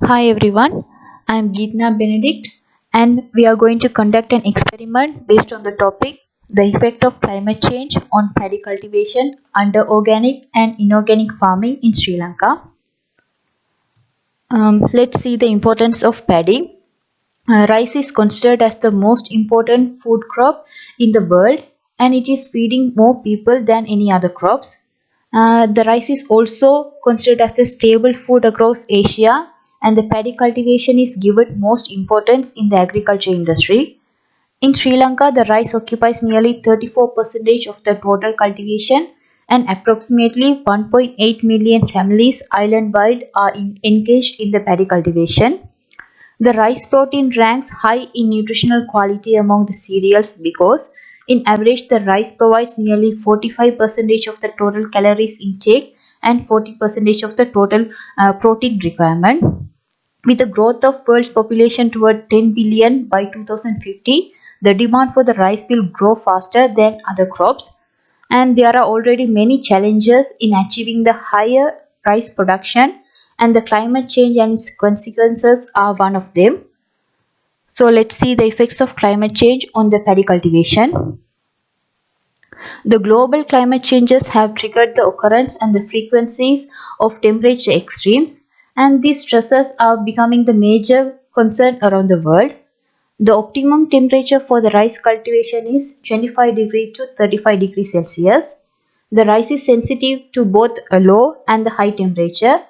Hi everyone, I am Geetna Benedict and we are going to conduct an experiment based on the topic the effect of climate change on paddy cultivation under organic and inorganic farming in Sri Lanka. Let's see the importance of paddy. Rice is considered as the most important food crop in the world and it is feeding more people than any other crops. The rice is also considered as a staple food across Asia and the paddy cultivation is given most importance in the agriculture industry. In Sri Lanka, the rice occupies nearly 34% of the total cultivation and approximately 1.8 million families island-wide are engaged in the paddy cultivation. The rice protein ranks high in nutritional quality among the cereals because, in average, the rice provides nearly 45% of the total calories intake and 40% of the total protein requirement. With the growth of world's population toward 10 billion by 2050, the demand for the rice will grow faster than other crops, and there are already many challenges in achieving the higher rice production, and the climate change and its consequences are one of them. So let's see the effects of climate change on the paddy cultivation. The global climate changes have triggered the occurrence and the frequencies of temperature extremes, and these stresses are becoming the major concern around the world. The optimum temperature for the rice cultivation is 25 degrees to 35 degrees Celsius. The rice is sensitive to both a low and the high temperature,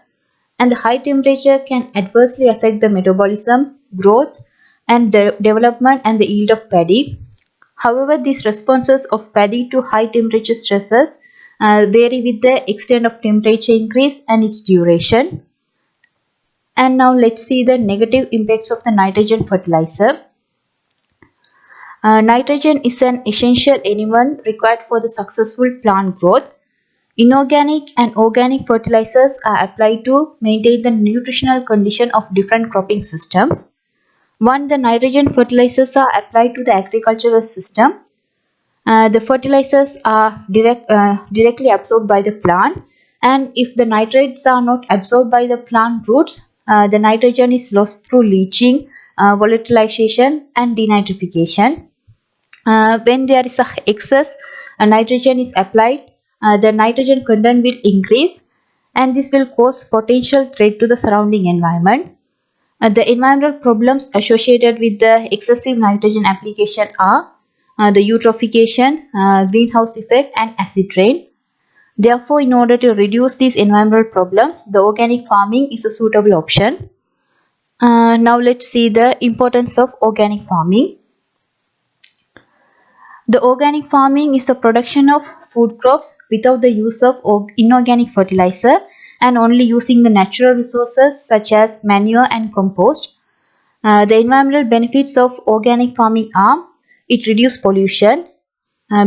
and the high temperature can adversely affect the metabolism, growth, and development and the yield of paddy. However, these responses of paddy to high temperature stresses vary with the extent of temperature increase and its duration. And now let's see the negative impacts of the nitrogen fertilizer. Nitrogen is an essential element required for the successful plant growth. Inorganic and organic fertilizers are applied to maintain the nutritional condition of different cropping systems. One, the nitrogen fertilizers are applied to the agricultural system. The fertilizers are directly absorbed by the plant, and if the nitrates are not absorbed by the plant roots, the nitrogen is lost through leaching, volatilization, and denitrification. When there is a excess nitrogen is applied, the nitrogen content will increase and this will cause potential threat to the surrounding environment. The environmental problems associated with the excessive nitrogen application are the eutrophication, greenhouse effect and acid rain. Therefore, in order to reduce these environmental problems, the organic farming is a suitable option. Now let's see the importance of organic farming. The organic farming is the production of food crops without the use of inorganic fertilizer and only using the natural resources such as manure and compost. The environmental benefits of organic farming are it reduces pollution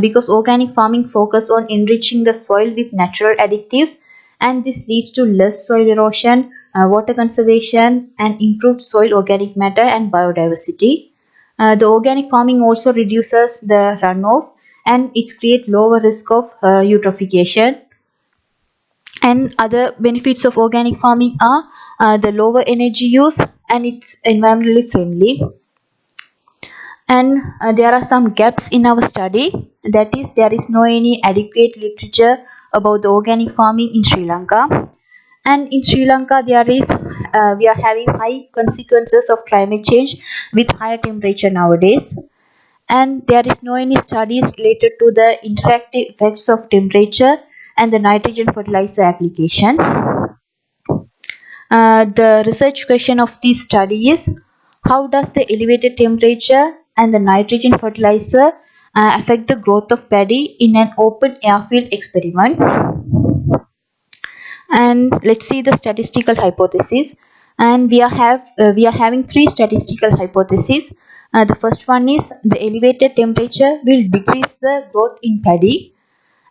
because organic farming focus on enriching the soil with natural additives and this leads to less soil erosion, water conservation and improved soil organic matter and biodiversity. The organic farming also reduces the runoff and it creates lower risk of eutrophication. And other benefits of organic farming are the lower energy use and it's environmentally friendly. And there are some gaps in our study, that is there is no any adequate literature about the organic farming in Sri Lanka, and in Sri Lanka there is we are having high consequences of climate change with higher temperature nowadays, and there is no any studies related to the interactive effects of temperature and the nitrogen fertilizer application. The research question of this study is how does the elevated temperature and the nitrogen fertilizer affect the growth of paddy in an open airfield experiment? And let's see the statistical hypothesis. And we are having three statistical hypotheses. The first one is the elevated temperature will decrease the growth in paddy.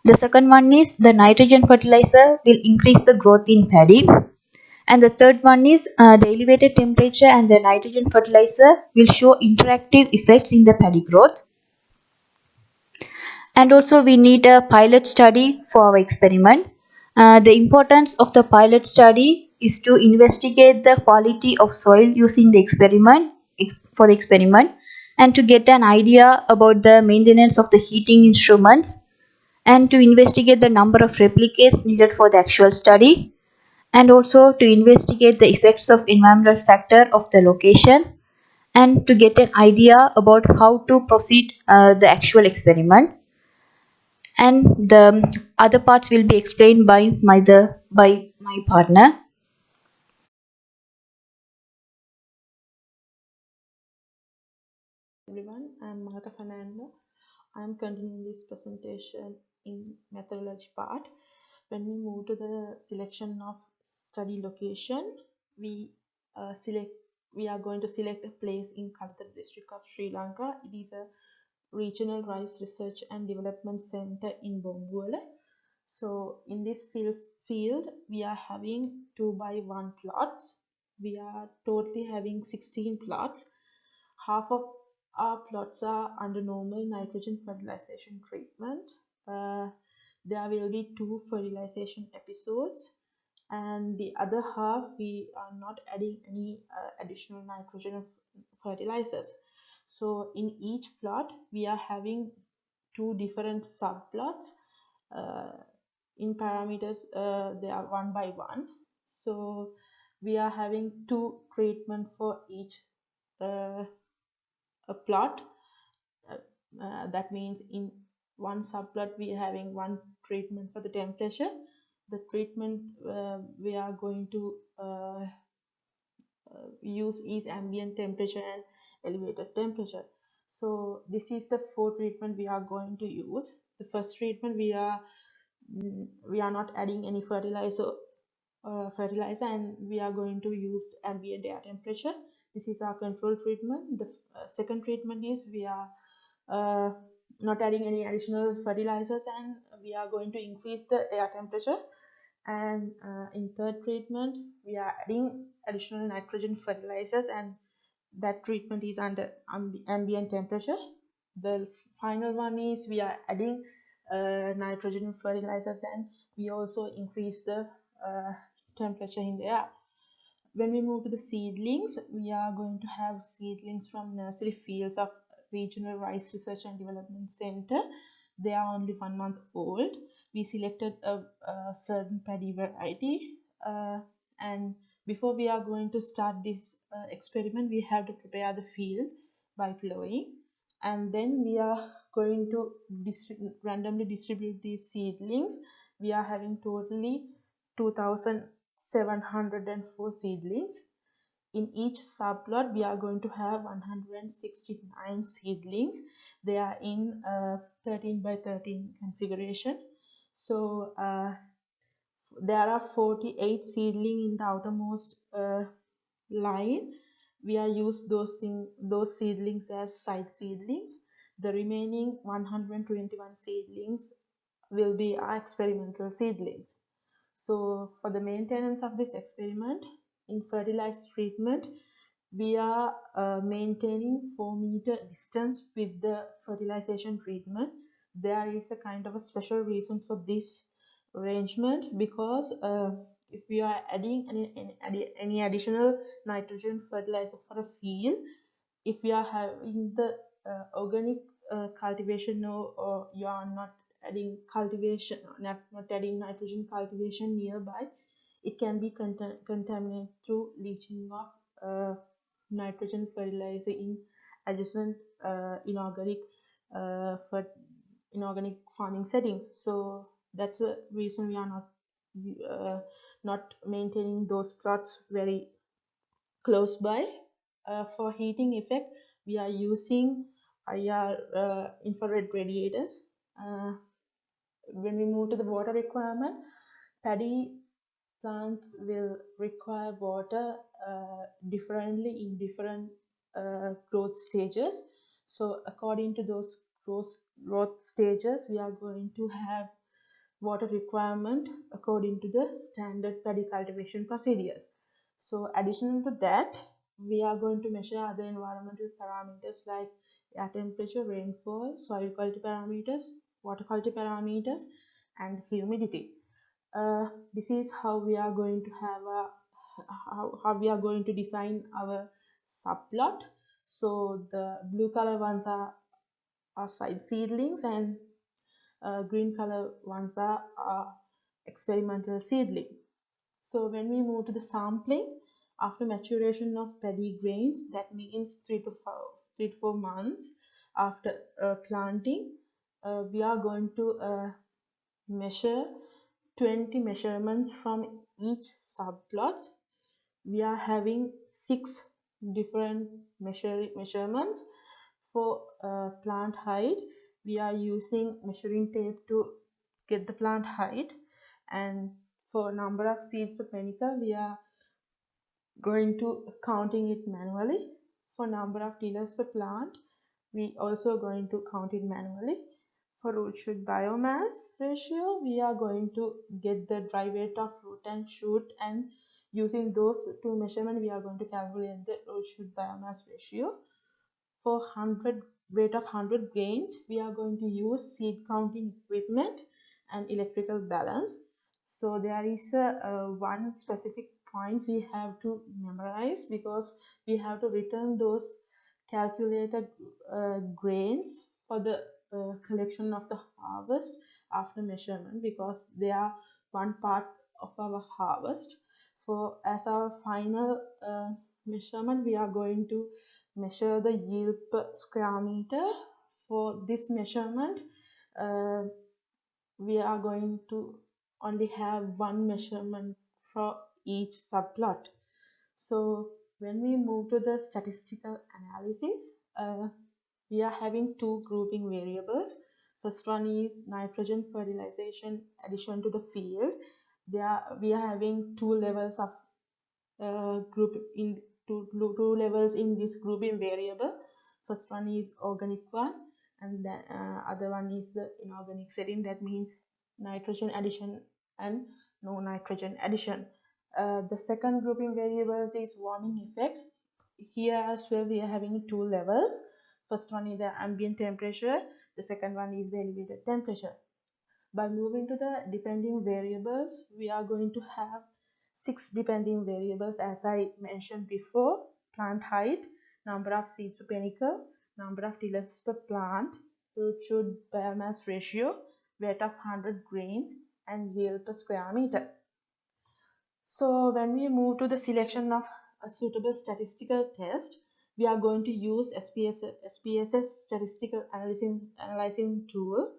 The second one is the nitrogen fertilizer will increase the growth in paddy. And the third one is the elevated temperature and the nitrogen fertilizer will show interactive effects in the paddy growth. And also we need a pilot study for our experiment. The importance of the pilot study is to investigate the quality of soil using the for the experiment, and to get an idea about the maintenance of the heating instruments, and to investigate the number of replicates needed for the actual study, and also to investigate the effects of environmental factor of the location, and to get an idea about how to proceed the actual experiment. And the other parts will be explained by my partner. Everyone, I'm Malaka Fernando. I'm continuing this presentation in methodology part. When we move to the selection of study location, we select we are going to select a place in Kalathara district of Sri Lanka. It is a regional rice research and development center in Bombuala. So in this field we are having 2 by 1 plots. We are totally having 16 plots. Half of our plots are under normal nitrogen fertilization treatment. Uh, there will be 2 fertilization episodes, and the other half we are not adding any additional nitrogen fertilizers. So in each plot we are having 2 different subplots. Uh, in parameters they are 1 by 1. So we are having 2 treatment for each uh, a plot. That means in one subplot we are having one treatment for the temperature. The treatment we are going to use is ambient temperature and elevated temperature. So this is the 4 treatment we are going to use. The first treatment we are not adding any fertilizer, and we are going to use ambient air temperature. This is our control treatment. The second treatment is we are uh, not adding any additional fertilizers, and we are going to increase the air temperature. And in third treatment we are adding additional nitrogen fertilizers, and that treatment is under ambient temperature. The final one is we are adding nitrogen fertilizers, and we also increase the uh, temperature in the air. When we move to the seedlings, we are going to have seedlings from nursery fields of Regional Rice Research and Development Center. They are only 1 month old. We selected a certain paddy variety, and before we are going to start this experiment, we have to prepare the field by plowing, and then we are going to randomly distribute these seedlings. We are having totally 2,704 seedlings. In each subplot we are going to have 169 seedlings. They are in 13 by 13 configuration. So there are 48 seedling in the outermost line. We are use those seedlings as side seedlings. The remaining 121 seedlings will be our experimental seedlings. So for the maintenance of this experiment, in fertilizer treatment, we are maintaining 4-meter distance with the fertilization treatment. There is a kind of a special reason for this arrangement, because if we are adding any additional nitrogen fertilizer for a field, if we are having the organic cultivation, or you are not adding cultivation, not adding nitrogen cultivation nearby, it can be contaminated through leaching of nitrogen fertilizer in adjacent inorganic inorganic farming settings. So that's the reason we are uh, not maintaining those plots very close by. For heating effect, we are using IR infrared radiators. Uh, when we move to the water requirement, paddy plants will require water differently in different growth stages. So according to those growth stages, we are going to have water requirement according to the standard paddy cultivation procedures. So additional to that, we are going to measure other environmental parameters like air temperature, rainfall, soil quality parameters, water quality parameters, and humidity. This is how we are going to have a how we are going to design our subplot. So the blue color ones are side seedlings, and green color ones are experimental seedling. So when we move to the sampling, after maturation of paddy grains, that means 3 to 4 months after planting, we are going to measure 20 measurements from each subplot. We are having 6 different measurements. For plant height, we are using measuring tape to get the plant height, and for number of seeds per panicle, we are going to counting it manually. For number of tillers per plant, we also going to count it manually. For root shoot biomass ratio, we are going to get the dry weight of root and shoot, and using those two measurements, we are going to calculate the root shoot biomass ratio. For 100 weight of 100 grains, we are going to use seed counting equipment and electrical balance. So there is one specific point we have to memorize, because we have to return those calculated grains for the collection of the harvest after measurement, because they are one part of our harvest. For as our final measurement, we are going to measure the yield per square meter. For this measurement, uh, we are going to only have one measurement for each subplot. So when we move to the statistical analysis, we are having two grouping variables. First one is nitrogen fertilization addition to the field. We are having two levels of group in two levels in this grouping variable. First one is organic one, and then other one is the inorganic setting. That means nitrogen addition and no nitrogen addition. The second grouping variables is warming effect. Here as well, we are having two levels. First one is the ambient temperature. The second one is the elevated temperature. By moving to the depending variables, we are going to have 6 depending variables, as I mentioned before: plant height, number of seeds per panicle, number of tillers per plant, root shoot biomass ratio, weight of 100 grains, and yield per square meter. So when we move to the selection of a suitable statistical test, we are going to use SPSS statistical analyzing tool.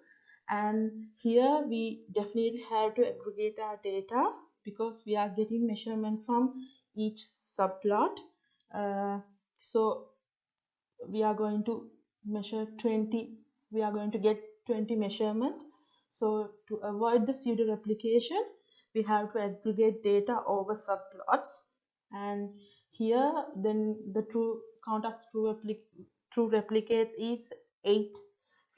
And here we definitely have to aggregate our data, because we are getting measurement from each subplot. So we are going to measure 20, we are going to get 20 measurements. So to avoid the pseudo replication, we have to aggregate data over subplots, and here then the true count of true replicates is 8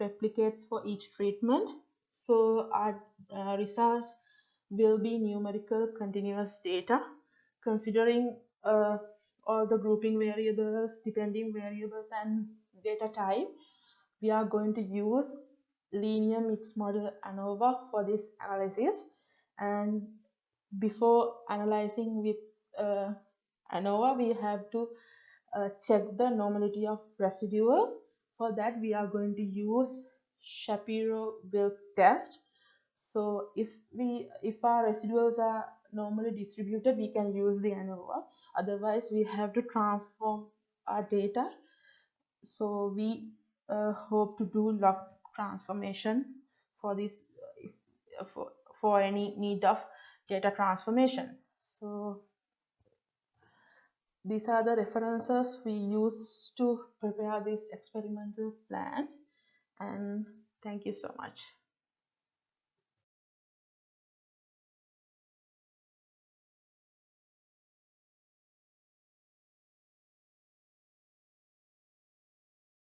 replicates for each treatment. So our results will be numerical continuous data, considering all the grouping variables, depending variables, and data type. We are going to use linear mixed model ANOVA for this analysis. And before analyzing with ANOVA, we have to check the normality of residual. For that, we are going to use Shapiro-Wilk test. So if our residuals are normally distributed, we can use the ANOVA. Otherwise, we have to transform our data. So we hope to do log transformation for this, for any need of data transformation. So these are the references we use to prepare this experimental plan, and thank you so much.